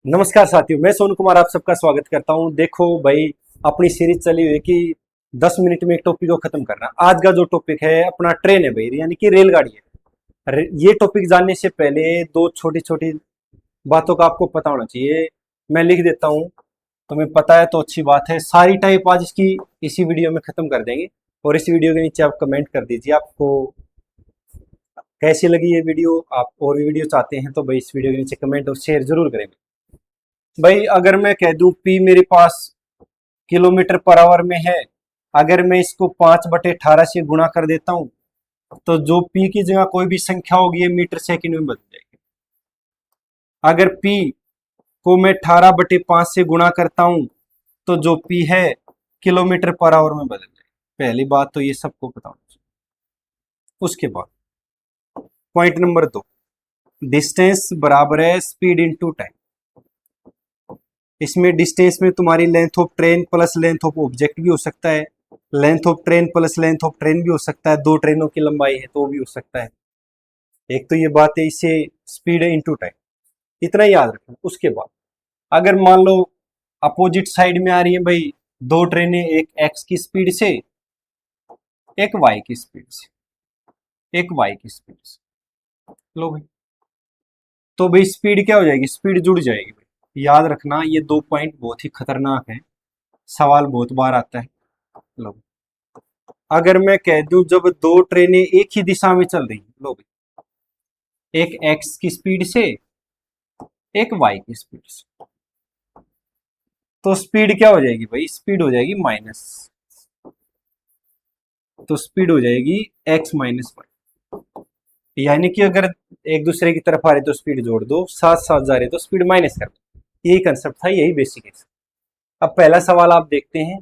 नमस्कार साथियों, मैं सोनू कुमार आप सबका स्वागत करता हूं। देखो भाई, अपनी सीरीज चली हुई कि 10 मिनट में एक टॉपिक को खत्म करना। आज का जो टॉपिक है अपना ट्रेन है भाई, यानी कि रेलगाड़ी है। ये टॉपिक जानने से पहले दो छोटी छोटी बातों का आपको पता होना चाहिए। मैं लिख देता हूँ, तुम्हें पता है तो अच्छी बात है। सारी टाइप आज इसकी इसी वीडियो में खत्म कर देंगे। और इस वीडियो के नीचे आप कमेंट कर दीजिए आपको कैसी लगी ये वीडियो। आप और भी वीडियो चाहते हैं तो भाई इस वीडियो के नीचे कमेंट और शेयर जरूर करेंगे। भाई अगर मैं कह दूं पी मेरे पास किलोमीटर पर आवर में है, अगर मैं इसको 5/18 से गुणा कर देता हूं तो जो पी की जगह कोई भी संख्या होगी ये मीटर सेकंड में बदल जाएगी। अगर पी को मैं 18/5 से गुणा करता हूं तो जो पी है किलोमीटर पर आवर में बदल जाएगी। पहली बात तो ये सबको पता होना चाहिए। उसके बाद पॉइंट नंबर 2, डिस्टेंस बराबर है स्पीड इनटू टाइम। इसमें डिस्टेंस में तुम्हारी length of train plus length of object भी हो सकता है, length of train plus length of train भी हो सकता है, दो ट्रेनों की लंबाई है तो भी हो सकता है। एक तो ये बात है, इसे स्पीड इनटू टाइम, इतना ही याद रखना। उसके बाद अगर मान लो अपोजिट साइड में आ रही है भाई दो ट्रेनें, एक एक्स की स्पीड से एक वाई की स्पीड से, एक वाई की स्पीड से, लो भाई, तो भाई स्पीड क्या हो जाएगी, स्पीड जुड़ जाएगी भाई। याद रखना ये दो पॉइंट बहुत ही खतरनाक है, सवाल बहुत बार आता है। लो, अगर मैं कह दूं जब दो ट्रेनें एक ही दिशा में चल रही हैं, लो भाई, एक एक्स की स्पीड से एक वाई की स्पीड से, तो स्पीड क्या हो जाएगी भाई, स्पीड हो जाएगी माइनस, तो स्पीड हो जाएगी एक्स माइनस वाई। यानी कि अगर एक दूसरे की तरफ आ रहे तो स्पीड जोड़ दो, साथ साथ जा रहे तो स्पीड माइनस कर दो। यही कंसेप्ट था, यही बेसिक है। अब पहला सवाल आप देखते हैं।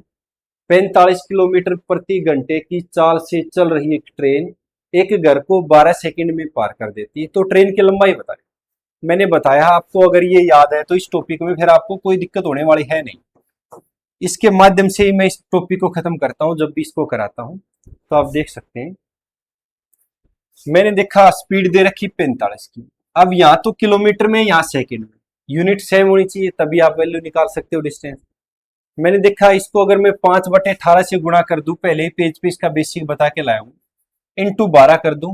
45 किलोमीटर प्रति घंटे की चाल से चल रही एक ट्रेन एक घर को 12 सेकंड में पार कर देती है, तो ट्रेन की लंबाई बताएं। मैंने बताया आपको, अगर ये याद है तो इस टॉपिक में फिर आपको कोई दिक्कत होने वाली है नहीं। इसके माध्यम से ही मैं इस टॉपिक को खत्म करता हूं जब भी इसको कराता हूं। तो आप देख सकते हैं, मैंने देखा स्पीड दे रखी 45 की। अब यहाँ तो किलोमीटर में, यहाँ सेकंड में, यूनिट सेम होनी चाहिए तभी आप वैल्यू निकाल सकते हो डिस्टेंस। मैंने देखा इसको अगर मैं 5/18 से गुणा कर दूं, पहले ही पेज पे इसका बेसिक बता के लाया हूं, इंटू 12 कर दूं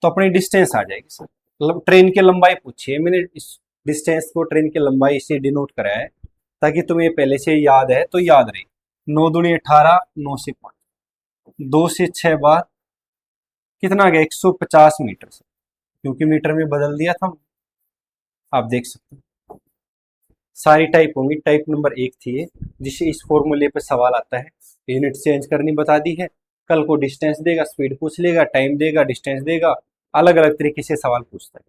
तो अपनी डिस्टेंस आ जाएगी सर। मतलब ट्रेन की लंबाई पूछी है, मैंने इस डिस्टेंस को ट्रेन की लंबाई से डिनोट कराया है ताकि तुम्हें पहले से याद है तो याद रहे। 9 दूनी 18, 9 से 5, 2 से 6 बाद कितना आ गया, 150 मीटर से, क्योंकि मीटर में बदल दिया था। आप देख सकते हैं सारी टाइप होंगी। टाइप नंबर 1 थी ये, जिससे इस फॉर्मूले पे सवाल आता है। यूनिट चेंज करनी बता दी है, कल को डिस्टेंस देगा, स्पीड पूछ लेगा, टाइम देगा, डिस्टेंस देगा, अलग अलग तरीके से सवाल पूछता है।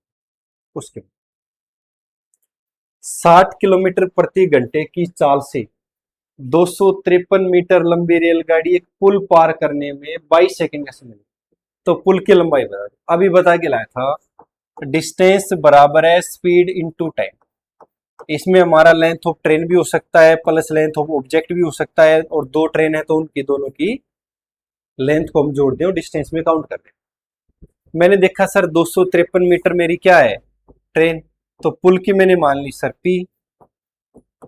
उसके 60 किलोमीटर प्रति घंटे की चाल से 253 मीटर लंबी रेलगाड़ी एक पुल पार करने में 22 सेकंड का समय लगता है। तो पुल की लंबाई बता दो, अभी बता के लाया था। डिस्टेंस बराबर है स्पीड इनटू टाइम। इसमें हमारा लेंथ ऑफ ट्रेन भी हो सकता है प्लस लेंथ ऑफ ऑब्जेक्ट भी हो सकता है, और दो ट्रेन है तो उनकी दोनों की लेंथ को हम जोड़ दें और डिस्टेंस में काउंट कर दें। मैंने देखा सर 253 मीटर मेरी क्या है, ट्रेन, तो पुल की मैंने मान ली सर पी,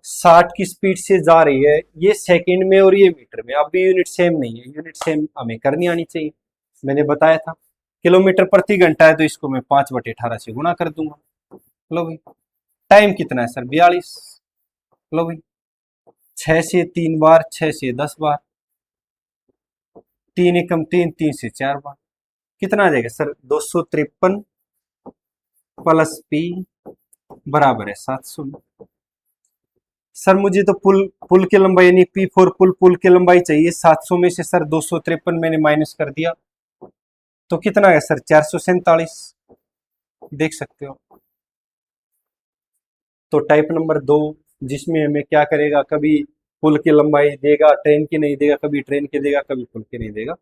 60 की स्पीड से जा रही है, ये सेकंड में और ये मीटर में। अब भी यूनिट सेम नहीं है, यूनिट सेम हमें करनी आनी चाहिए। मैंने बताया था किलोमीटर प्रति घंटा है तो इसको मैं 5/18 से गुणा कर दूंगा। लो भाई, टाइम कितना है सर, 42। लो भाई, 6 से 3 बार, 6 से 10 बार, 3 एकम 3, 3 से 4 बार, कितना आ जाएगा सर, 253 प्लस पी बराबर है 700। सर मुझे तो पुल पुल की लंबाई यानी पी फोर पुल की लंबाई चाहिए, 700 में से सर 253 मैंने माइनस कर दिया तो कितना है सर, 447। देख सकते हो। तो टाइप नंबर 2, जिसमें हमें क्या करेगा, कभी पुल की लंबाई देगा ट्रेन की नहीं देगा, कभी ट्रेन की देगा कभी पुल की नहीं देगा,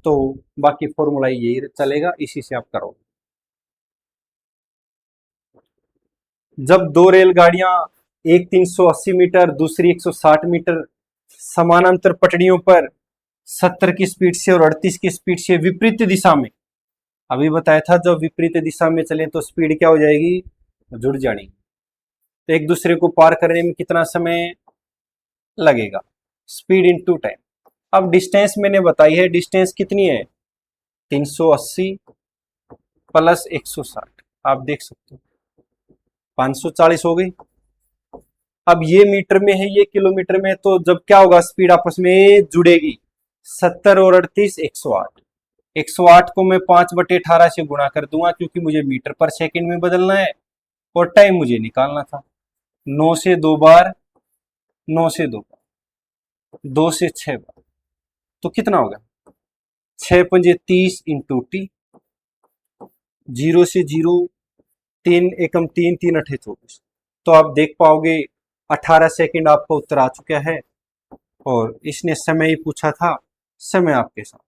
तो बाकी फॉर्मूला यही चलेगा, इसी से आप करो। जब दो रेलगाड़ियां, एक 380 मीटर दूसरी 160 मीटर समानांतर पटरियों पर 70 की स्पीड से और 38 की स्पीड से विपरीत दिशा में, अभी बताया था जब विपरीत दिशा में चले तो स्पीड क्या हो जाएगी, जुड़ जानी। तो एक दूसरे को पार करने में कितना समय लगेगा, स्पीड इनटू टाइम। अब डिस्टेंस मैंने बताई है, डिस्टेंस कितनी है 380 प्लस 160, आप देख सकते हो 540 हो गई। अब ये मीटर में है, ये किलोमीटर में है, तो जब क्या होगा स्पीड आपस में जुड़ेगी, 70 और 38 108। 108 को मैं 5/18 से गुणा कर दूंगा क्योंकि मुझे मीटर पर सेकंड में बदलना है और टाइम मुझे निकालना था। 9 से 2 बार, 9 से 2 बार, 2 से 6 बार, तो कितना होगा 6 पंजे 30 इंटू टी, 0 से 0, 3 एकम 3, 3 अठे 24। तो आप देख पाओगे 18 सेकंड आपका उत्तर आ चुका है और इसने समय ही पूछा था, समय आपके साथ।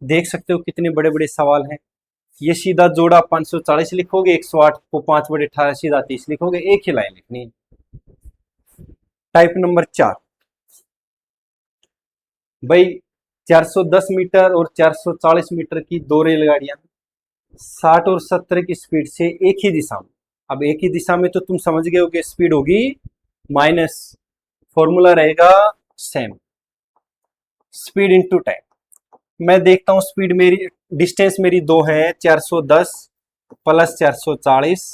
देख सकते हो कितने बड़े बड़े सवाल हैं। ये सीधा जोड़ा 540 लिखोगे, 108 को 5/18 सीधा 30 लिखोगे, एक ही लाइन लिखनी है। टाइप नंबर 4, भाई 410 मीटर और 440 मीटर की दो रेलगाड़ियां 60 और 70 की स्पीड से एक ही दिशा में, अब एक ही दिशा में तो तुम समझ गए हो कि स्पीड होगी माइनस, फॉर्मूला रहेगा सेम, स्पीड इनटू टाइम। मैं देखता हूं स्पीड मेरी, डिस्टेंस मेरी दो है, 410 प्लस 440,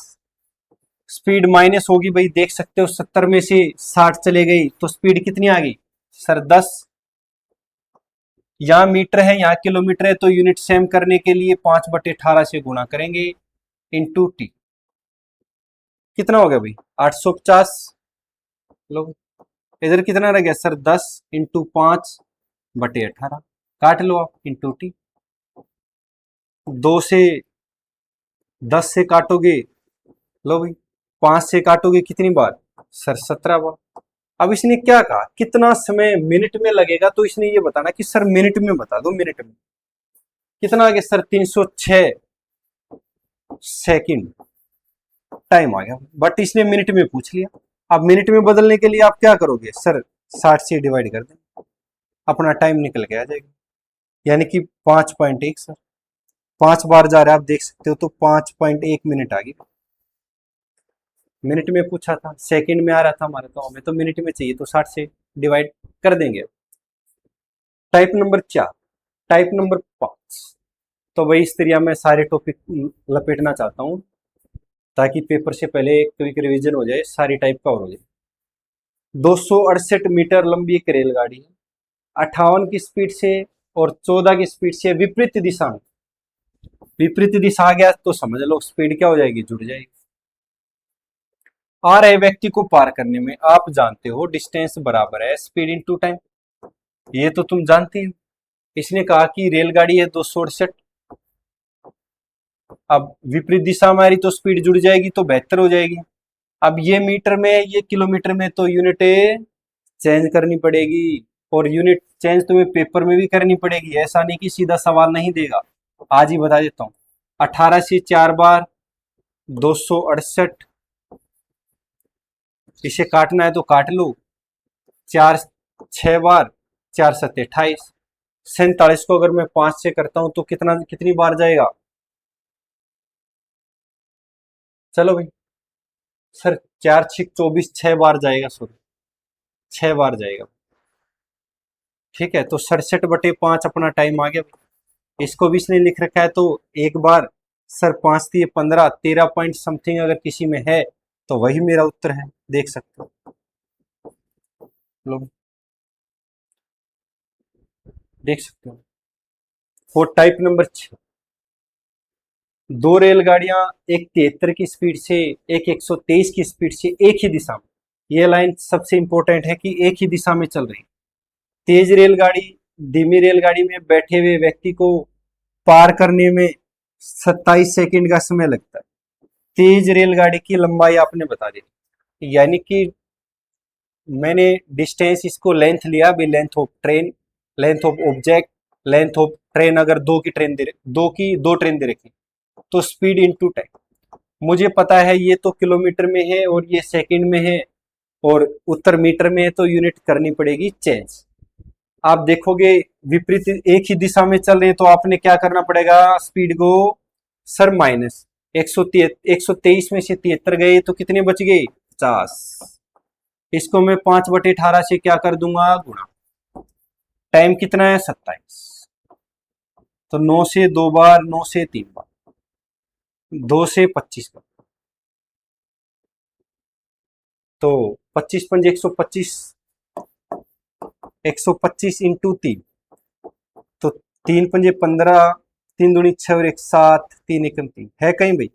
स्पीड माइनस होगी, भाई देख सकते हो 70 में से 60 चले गई तो स्पीड कितनी आ गई सर 10। यहाँ मीटर है यहाँ किलोमीटर है, तो यूनिट सेम करने के लिए 5/18 से गुणा करेंगे इंटू टी, कितना हो गया भाई 850। लो इधर कितना रह गया सर 10 इंटू 5/18, काट लो आप इंटू टी। 2 से 10 से काटोगे, लो भाई 5 से काटोगे कितनी बार सर 17 बार। अब इसने क्या कहा कितना समय मिनट में लगेगा, तो इसने ये बताना कि सर मिनट में बता दो, मिनट में कितना आ गया सर 306 सेकंड टाइम आ गया, बट इसने मिनट में पूछ लिया। अब मिनट में बदलने के लिए आप क्या करोगे सर 60 से डिवाइड कर दें, अपना टाइम निकल के आ जाएगा, यानी कि 5.1 सर, 5 बार जा रहा है आप देख सकते हो, तो 5.1 मिनट आ गया। मिनट में पूछा था, सेकंड में आ रहा था हमारे, तो हमें तो मिनट में चाहिए, तो 60 से डिवाइड कर देंगे। टाइप नंबर 4, टाइप नंबर 5, तो वही इस तरह मैं सारे टॉपिक लपेटना चाहता हूं ताकि पेपर से पहले क्विक रिवीजन हो जाए, सारी टाइप कवर हो जाए। 268 मीटर लंबी एक रेलगाड़ी है, 58 की स्पीड से और 14 की स्पीड से विपरीत दिशा में, विपरीत दिशा आ गया तो समझ लो स्पीड क्या हो जाएगी, जुड़ जाएगी। आ रहे व्यक्ति को पार करने में आप जानते हो डिस्टेंस बराबर है स्पीड इनटू टाइम, ये तो तुम जानते हो। इसने कहा कि रेलगाड़ी है 268, अब विपरीत दिशा में आ रही तो स्पीड जुड़ जाएगी तो बेहतर हो जाएगी। अब ये मीटर में ये किलोमीटर में, तो यूनिट चेंज करनी पड़ेगी, और यूनिट चेंज तुम्हें पेपर में भी करनी पड़ेगी, ऐसा नहीं कि सीधा सवाल नहीं देगा। आज ही बता देता हूँ, 18 से 4 बार 268, इसे काटना है तो काट लो, 4 6 बार 4 7 28, 47 को अगर मैं 5 से करता हूं तो कितनी बार जाएगा, चलो भाई सर 4 6 24, 6 बार जाएगा, सॉरी 6 बार जाएगा। ठीक है, तो 67/5 अपना टाइम आ गया। इसको भी इसने लिख रखा है, तो एक बार सर 5 3 15 13 पॉइंट समथिंग अगर किसी में है तो वही मेरा उत्तर है, देख सकते हो लोग, देख सकते हो। और टाइप नंबर 6, दो रेलगाड़ियां एक 73 की स्पीड से एक 123 की स्पीड से एक ही दिशा में, ये लाइन सबसे इंपॉर्टेंट है कि एक ही दिशा में चल रही। तेज रेलगाड़ी धीमी रेलगाड़ी में बैठे हुए व्यक्ति को पार करने में 27 सेकंड का समय लगता है। तेज रेलगाड़ी की लंबाई आपने बता दी, यानी कि मैंने डिस्टेंस इसको लेंथ लिया, भी length of train, length of object, length of train, अगर दो ट्रेन दे रखी तो स्पीड इनटू टाइम। मुझे पता है ये तो किलोमीटर में है और ये सेकंड में है और उत्तर मीटर में है, तो यूनिट करनी पड़ेगी चेंज। आप देखोगे विपरीत एक ही दिशा में चल रहे हैं तो आपने क्या करना पड़ेगा, स्पीड को सर माइनस 123 में से 73 गए तो कितने बच गए 50। इसको मैं 5/18 से क्या कर दूंगा, गुणा। टाइम कितना है, 27। तो 9 से 2 बार, 9 से 3 बार, 2 से 25 बार। तो 25 पंज 125, 125 इंटू 3, तो 3 पंजे 15, 3 दूनी 6 और 1 7, 3 एकम 3 है कहीं भाई।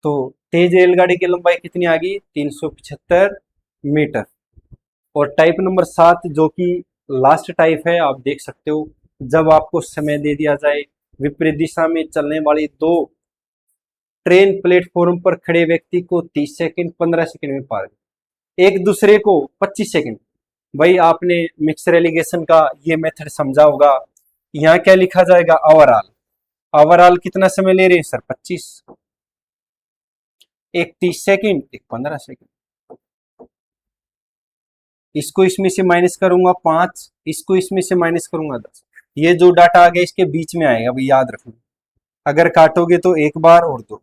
तो तेज रेलगाड़ी की लंबाई कितनी आ गई, 375 मीटर। और टाइप नंबर 7 जो कि लास्ट टाइप है, आप देख सकते हो, जब आपको समय दे दिया जाए, विपरीत दिशा में चलने वाली दो ट्रेन प्लेटफॉर्म पर खड़े व्यक्ति को 30 सेकंड 15 सेकंड में पार, एक दूसरे को 25 सेकंड। भाई आपने मिक्सर एलिगेशन का ये मेथड समझा होगा। यहाँ क्या लिखा जाएगा, ओवरऑल। ओवरऑल कितना समय ले रहे हैं सर, 25। एक 30 सेकंड, एक 15 सेकंड। इसको इसमें से माइनस करूंगा 5, इसको इसमें से माइनस करूंगा 10। ये जो डाटा आ गया इसके बीच में आएगा, भाई याद रखना। अगर काटोगे तो एक बार और दो।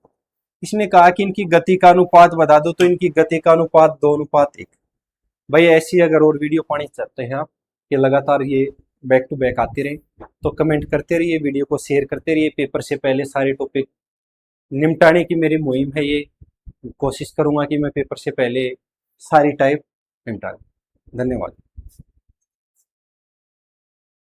इसने कहा कि इनकी गति का अनुपात बता दो, तो इनकी गति का अनुपात 2:1। भाई ऐसी अगर और वीडियो पानी चाहते हैं आप, कि लगातार ये बैक टू बैक आते रहे, तो कमेंट करते रहिए, वीडियो को शेयर करते रहिए। पेपर से पहले सारे टॉपिक निपटाने की मेरी मुहिम है ये। कोशिश करूंगा कि मैं पेपर से पहले सारी टाइप निपटा दूं। धन्यवाद।